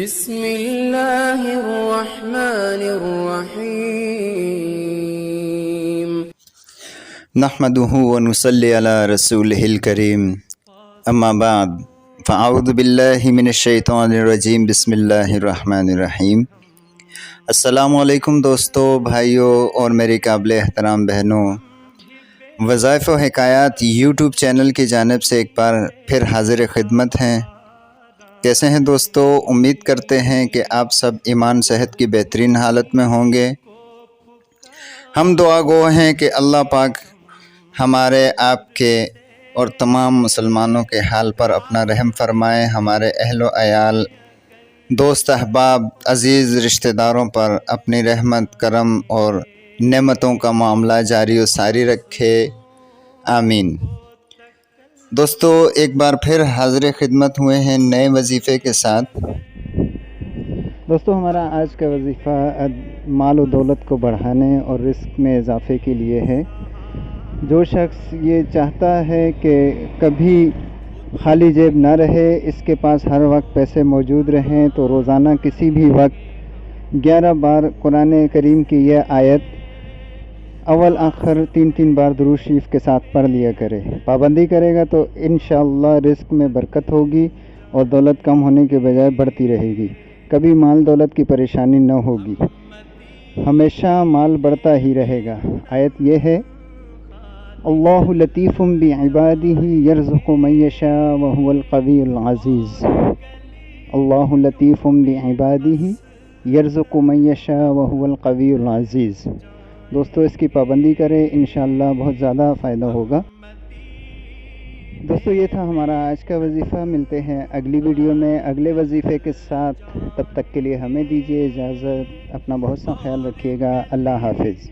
بسم اللہ الرحمن الرحیم نحمده ونصلی علی رسولہ الکریم اما بعد فاعوذ باللہ من الشیطان الرجیم بسم اللہ الرحمن الرحیم۔ السلام علیکم دوستو، بھائیوں اور میری قابل احترام بہنوں، وظائف و حکایات یوٹیوب چینل کی جانب سے ایک بار پھر حاضر خدمت ہیں۔ کیسے ہیں دوستو؟ امید کرتے ہیں کہ آپ سب ایمان صحت کی بہترین حالت میں ہوں گے۔ ہم دعا گو ہیں کہ اللہ پاک ہمارے آپ کے اور تمام مسلمانوں کے حال پر اپنا رحم فرمائے، ہمارے اہل و عیال، دوست احباب، عزیز رشتہ داروں پر اپنی رحمت، کرم اور نعمتوں کا معاملہ جاری و ساری رکھے، آمین۔ دوستو ایک بار پھر حاضر خدمت ہوئے ہیں نئے وظیفے کے ساتھ۔ دوستو ہمارا آج کا وظیفہ مال و دولت کو بڑھانے اور رزق میں اضافے کے لیے ہے۔ جو شخص یہ چاہتا ہے کہ کبھی خالی جیب نہ رہے، اس کے پاس ہر وقت پیسے موجود رہیں، تو روزانہ کسی بھی وقت 11 بار قرآن کریم کی یہ آیت اول آخر 3 بار درود شریف کے ساتھ پڑھ لیا کرے۔ پابندی کرے گا تو انشاءاللہ رزق میں برکت ہوگی اور دولت کم ہونے کے بجائے بڑھتی رہے گی، کبھی مال دولت کی پریشانی نہ ہوگی، ہمیشہ مال بڑھتا ہی رہے گا۔ آیت یہ ہے، اللہ لطیف بعبادہ یرزق من یشاء وہو القوی العزیز۔ اللہ لطیف بعبادہ یرزق من یشاء وہو القوی العزیز۔ دوستو اس کی پابندی کریں، انشاءاللہ بہت زیادہ فائدہ ہوگا۔ دوستو یہ تھا ہمارا آج کا وظیفہ، ملتے ہیں اگلی ویڈیو میں اگلے وظیفے کے ساتھ۔ تب تک کے لیے ہمیں دیجیے اجازت، اپنا بہت سا خیال رکھیے گا، اللہ حافظ۔